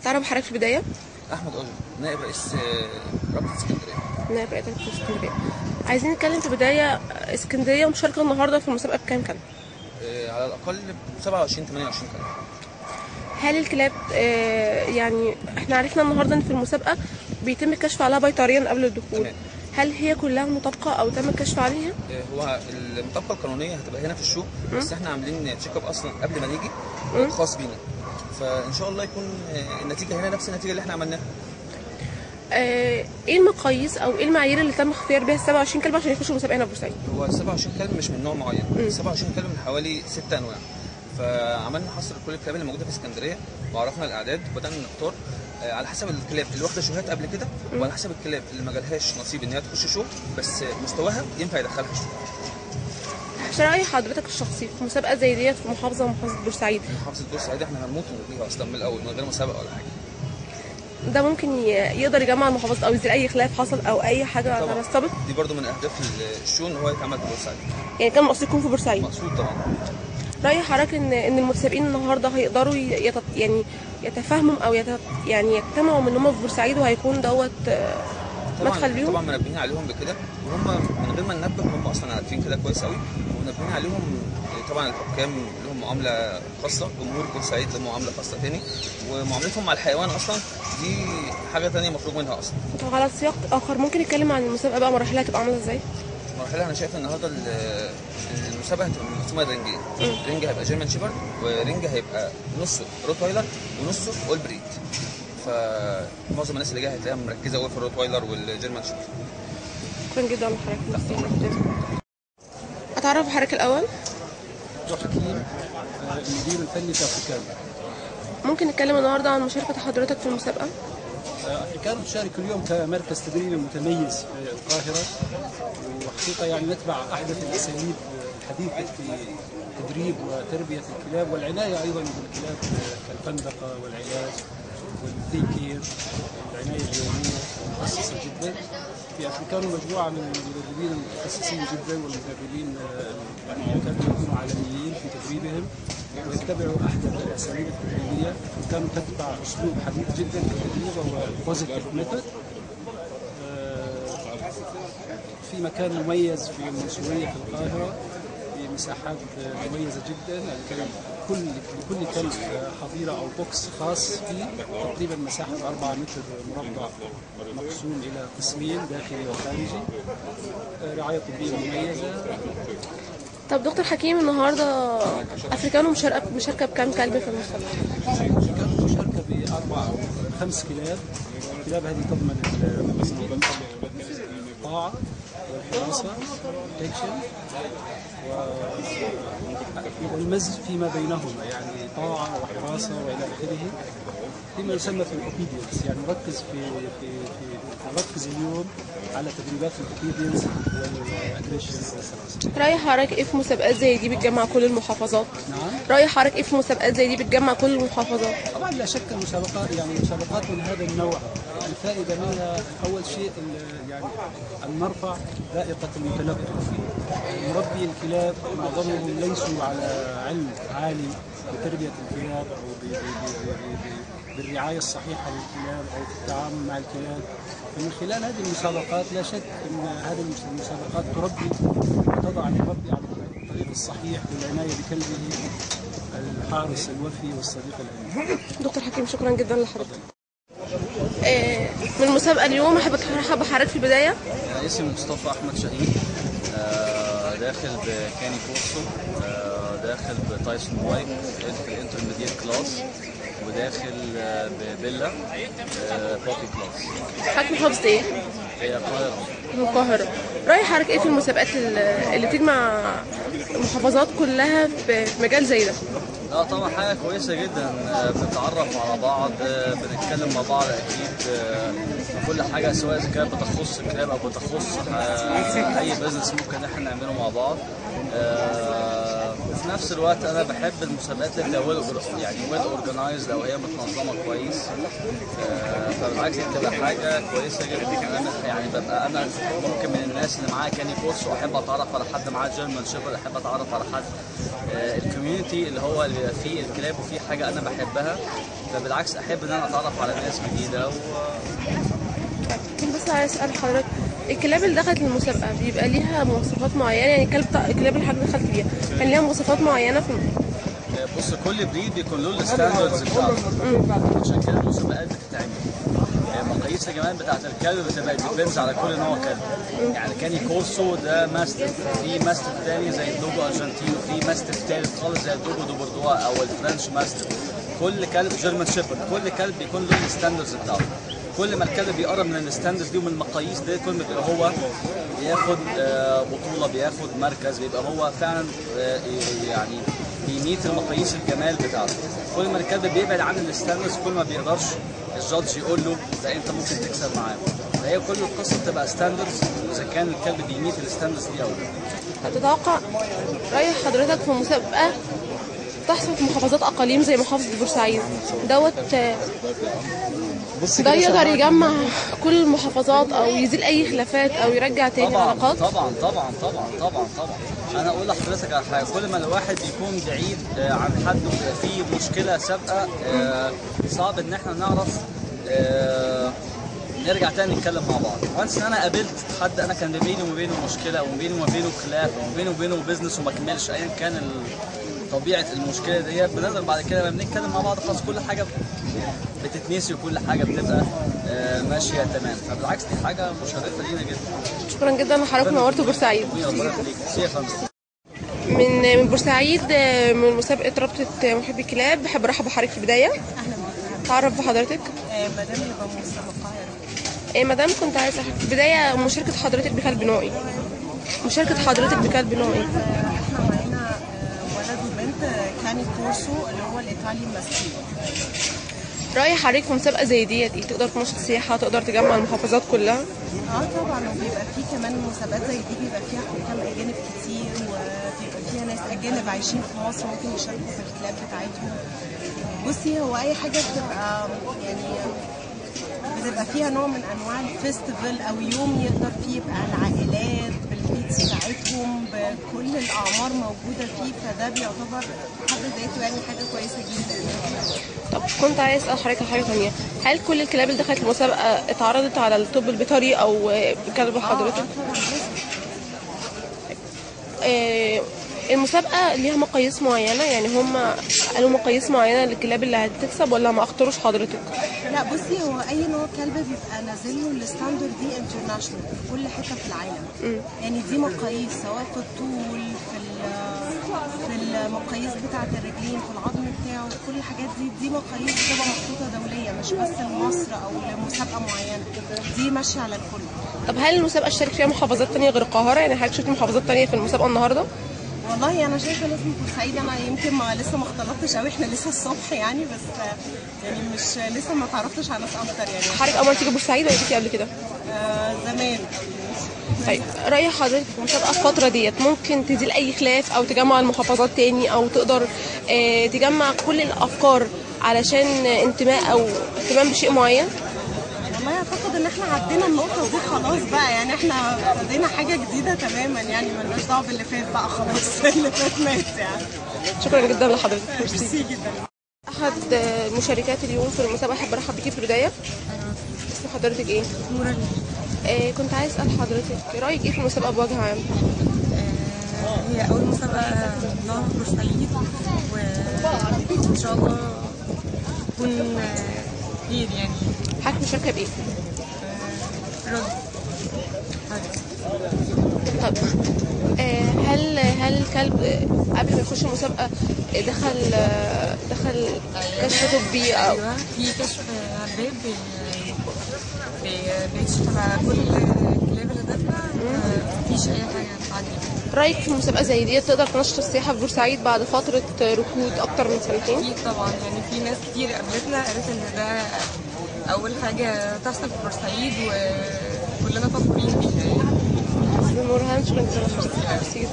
تعرف حضرتك في البدايه؟ احمد أوجه، نائب رئيس رابطه اسكندريه. نائب رئيس رابطه اسكندريه. عايزين نتكلم في بدايه اسكندريه مشاركه النهارده في المسابقه بكام كلب؟ على الاقل 27 28 كلب. هل الكلاب يعني احنا عرفنا النهارده ان في المسابقه بيتم الكشف عليها بيطريا قبل الدخول. تمام. هل هي كلها مطابقه او تم الكشف عليها؟ هو المطابقه القانونيه هتبقى هنا في الشو، بس احنا عاملين تشيك اب اصلا قبل ما نيجي خاص بينا، فان شاء الله يكون النتيجه هنا نفس النتيجه اللي احنا عملناها. ايه المقاييس او ايه المعايير اللي تم اختيار بيها ال 27 كلب عشان يخشوا المسابقه هنا في بورسعيد؟ هو 27 كلب مش من نوع معين، 27 كلب من حوالي 6 انواع، فعملنا حصر لكل الكلاب اللي موجوده في اسكندريه وعرفنا الاعداد وبدانا نختار على حسب الكلاب اللي واخده شوهات قبل كده وعلى حسب الكلاب اللي ما جالهاش نصيب ان هي تخش شو بس مستواها ينفع يدخلها شو. رأي حضرتك الشخصي في مسابقه زي ديت في محافظه بورسعيد؟ محافظه بورسعيد احنا هنموت ونلغيها اصلا من الاول من غير مسابقه ولا حاجه. ده ممكن يقدر يجمع المحافظات او يزيل اي خلاف حصل او اي حاجه على السابق؟ دي برضو من اهداف الشو ان هو يتعمل في بورسعيد. يعني كان مقصود يكون في بورسعيد؟ مقصود طبعا. رأي حضرتك ان المتسابقين النهارده هيقدروا يعني يتفاهموا او يعني يجتمعوا من هم في بورسعيد وهيكون دوت مدخل ليهم؟ طبعا منبهين عليهم بكده وهم من غير ما ننبه هم اصلا عارفين كده كويس قوي ومنبهين عليهم. طبعا الحكام لهم معامله خاصه، جمهور بورسعيد له معامله خاصه تاني، ومعاملتهم مع الحيوان اصلا دي حاجه تانيه مفروغ منها اصلا. طب على سياق اخر ممكن نتكلم عن المسابقه بقى مراحلها هتبقى عامله ازاي؟ مراحلها انا شايف النهارده المسابقه هتبقى مقسومه رينجين، رينج هيبقى جيرمان شيبرد ورينج هيبقى نصه روتوايلر ونصه اول بريد، فمعظم الناس اللي جايه هتلاقيها مركزه قوي في الروتوايلر والجيرمان شيبرد. شكرا جدا لحضرتك. اتعرف بحضرتك الاول؟ حكيم، المدير الفني في افريكانو. ممكن نتكلم النهارده عن مشاركه حضرتك في المسابقه؟ افريكانو تشارك اليوم كمركز تدريبي متميز في القاهره، وحقيقه يعني نتبع احدث الاساليب الحديثه في تدريب وتربيه الكلاب والعنايه ايضا بالكلاب كالفندقه والعلاج والدي كير والعنايه اليوميه المخصصه جدا. في افريكانو مجموعه من المدربين المتخصصين جدا والمدربين يعني كانوا يكونوا عالميين في تدريبهم ويتبعوا احدث الاساليب التدريبيه، وكانوا تتبع اسلوب حديث جدا في التدريب وهو البوزيتيف ميثود. في مكان مميز في المنصوريه في القاهره في مساحات مميزه جدا، لكل كلب حظيره او بوكس خاص فيه، تقريبا مساحه 4 متر مربع مقسوم الى قسمين داخلي وخارجي، رعايه طبيه مميزه. طب دكتور حكيم النهارده افريكانو مشاركه بكام كلب في المسابقه؟ افريكانو مشاركه ب4 أو 5 كلاب. الكلاب هذه تضمن الطاعه والحراسه بروتكشن والمزج فيما بينهما، يعني طاعه وحراسه والى اخره، فيما يسمى في الاوبيدينس. يعني نركز اليوم على تدريبات الاوبيدينس والاجريشن والسلاسل. رأي حضرتك ايه في مسابقات زي دي بتجمع كل المحافظات؟ نعم. رأي حضرتك ايه في مسابقات زي دي بتجمع كل المحافظات؟ طبعا لا شك المسابقات من هذا النوع الفائده منها اول شيء يعني ان نرفع ذائقه المتلقي. مربي الكلاب معظمهم ليسوا على علم عالي بتربيه الكلاب او بالرعايه الصحيحه للكلاب او في التعامل مع الكلاب، فمن خلال هذه المسابقات لا شك ان هذه المسابقات تربي وتضع المربي على الطريق الصحيح والعنايه بكلبه الحارس الوفي والصديق الامين. دكتور حكيم شكرا جدا لحضرتك. من المسابقه اليوم حابب حضرتك في البدايه؟ اسمي مصطفى احمد شهيد، داخل بكاني كورسو، داخل بتايسون وايت في الانترميديت كلاس، وداخل ببيلا بوبي كلاس. حضرتك محافظة ايه؟ هي القاهرة. من القاهرة. رأي حضرتك ايه في المسابقات اللي بتجمع المحافظات كلها في مجال زي ده؟ لا طبعا حاجة كويسة جدا، بنتعرف على بعض، بنتكلم مع بعض أكيد في كل حاجة، سواء إذا كانت بتخص الكلاب أو بتخص أي بزنس ممكن إحنا نعمله مع بعض. في نفس الوقت انا بحب المسابقات اللي بتبقى يعني ويل اورجنايزد او هي متنظمه كويس. فبالعكس بتبقى حاجه كويسه جدا. انا يعني ببقى انا ممكن من الناس اللي معايا كاني كورس واحب اتعرف على حد معاه جيرمان شيبرد، احب اتعرف على حد الكوميونتي اللي هو اللي بيبقى فيه الكلاب وفيه حاجه انا بحبها. فبالعكس احب ان انا اتعرف على ناس جديده بس عايز اسال حضرتك، الكلاب اللي دخلت المسابقه بيبقى ليها مواصفات معينه؟ يعني الكلاب اللي حضرتك دخلت بيها كان ليها مواصفات معينه في بص كل بريد بيكون له الستاندردز بتاعته، عشان كده المسابقات بتتعمل. المقاييس كمان بتاعت الكلب بتبقى ديبينز على كل نوع كلب. يعني كاني كورسو ده ماستف، في ماستف تاني زي الدوجو ارجنتينو، في ماستف تالت خالص زي الدوجو دو بوردوا او الفرنش ماستف. كل كلب جيرمان شيبرد كل كلب بيكون له الستاندردز بتاعته. كل ما الكلب بيقرب من الستاندردز دي ومن المقاييس دي كل ما بيبقى هو بياخد بطوله، بياخد مركز، بيبقى هو فعلا يعني بيميت المقاييس الجمال بتاعته. كل ما الكلب بيبعد عن الستاندردز كل ما بيقدرش الجادج يقول له ده انت ممكن تكسب معاه. فهي كل القصه بتبقى ستاندردز اذا كان الكلب بيميت الستاندردز دي او لا. هتتوقع رايح حضرتك في مسابقه تحصل في محافظات اقاليم زي محافظه بورسعيد ده يقدر يجمع كل المحافظات او يزيل اي خلافات او يرجع تاني العلاقات؟ طبعا طبعا طبعا طبعا طبعا. انا اقول لحضرتك على حاجه، كل ما الواحد بيكون بعيد عن حد وبيبقى فيه مشكله سابقه صعب ان احنا نعرف نرجع تاني نتكلم مع بعض. وانس ان انا قابلت حد انا كان بيني وما بينه مشكله او بيني وما بينه خلاف او بيني وبينه بيزنس وما كملش ايا كان طبيعه المشكله ديت، بنقدر بعد كده لما بنتكلم مع بعض خلاص كل حاجه بتتنسي وكل حاجه بتبقى ماشيه تمام. فبالعكس دي حاجه مشرفه لينا جدا. شكرا جدا لحضرتك، نورت بورسعيد. من بورسعيد من مسابقه رابطه محبي الكلاب، بحب ارحب بحضرتك في البدايه. اهلا بك. تعرف بحضرتك؟ مدام هبه موسى من القاهره. مدام كنت عايزه في البدايه مشاركه حضرتك بكلب نوعي. مشاركه حضرتك بكلب نوعي. احنا معانا ولد وبنت كاني كورسو اللي هو الايطالي المسكين. رايح حضرتك في مسابقه زي ديت ايه؟ تقدر تنشط سياحه، تقدر تجمع المحافظات كلها؟ طبعا، وبيبقى في كمان مسابقات زي دي بيبقى فيها حكام اجانب كتير، وبيبقى فيها ناس اجانب عايشين في مصر ممكن يشاركوا في الكلاب بتاعتهم. بصي، هو اي حاجه بتبقى يعني بتبقى فيها نوع من انواع الفيستيفال او يوم يقدر فيه يبقى العائلات بالبيتس بتاعتهم بكل الاعمار موجوده فيه، فده بيعتبر بحد ذاته يعني حاجه كويسه جدا. طب كنت عايز اسال حضرتك حاجه ثانيه، هل كل الكلاب اللي دخلت المسابقه اتعرضت على الطب البيطري او بكلب حضرتك؟ المسابقه ليها مقاييس معينه؟ يعني هم قالوا مقاييس معينه للكلاب اللي هتكسب ولا ما اختاروش حضرتك؟ لا بصي، هو اي نوع كلب بيبقى نازل له الستاندرد دي انترناشونال في كل حته في العالم. يعني دي مقاييس سواء في الطول، في المقاييس بتاعه الرجلين، في العظم بتاعه، كل الحاجات دي مقاييس بتبقى محطوطه دوليه، مش بس لمصر او لمسابقه معينه، دي ماشيه على الكل. طب هل المسابقه اشترك فيها محافظات ثانيه غير القاهره؟ يعني حضرتك شفتي محافظات ثانيه في المسابقه النهارده؟ والله انا شايفه لازم بورسعيد. انا يمكن لسه ما اختلطتش قوي، احنا لسه الصبح يعني، بس يعني مش لسه ما تعرفتش على ناس اكتر يعني. حضرتك اول تيجي بورسعيد ولا جيتي قبل كده؟ زمان. طيب رايح حضرتك في المسابقه الفتره ديت ممكن تزيل اي خلاف او تجمع المحافظات تاني او تقدر تجمع كل الافكار علشان انتماء بشيء معين؟ والله اعتقد ان احنا عدينا النقطه دي خلاص بقى، يعني احنا ابتدينا حاجه جديده تماما، يعني مالناش دعوه باللي فات بقى خلاص. اللي فات مات يعني. شكرا جدا لحضرتك. ميرسي جدا. احد المشاركات اليوم في المسابقه، احب ارحب بيكي في البدايه. اسم حضرتك ايه؟ نوران. كنت عايز اسال حضرتك رايك ايه في المسابقه بوجه عام؟ هي اول مسابقه لها في بورسعيد، وان شاء الله تكون خير يعني. حضرتك مشاركه بايه؟ طب هل الكلب قبل ما يخش المسابقه دخل كشف طبي او؟ ايوه، في كشف على الباب بيكشف على كل الكلاب اللي داخله، مفيش اي حاجه تعدي. رايك في مسابقه زي دي تقدر تنشط السياحه في بورسعيد بعد فتره ركود اكتر من سنتين؟ اكيد طبعا، يعني في ناس كتير قابلتنا قالت ان ده اول حاجه تحصل في بورسعيد وكلنا فخورين بيها. نورهان، شكرا جدا.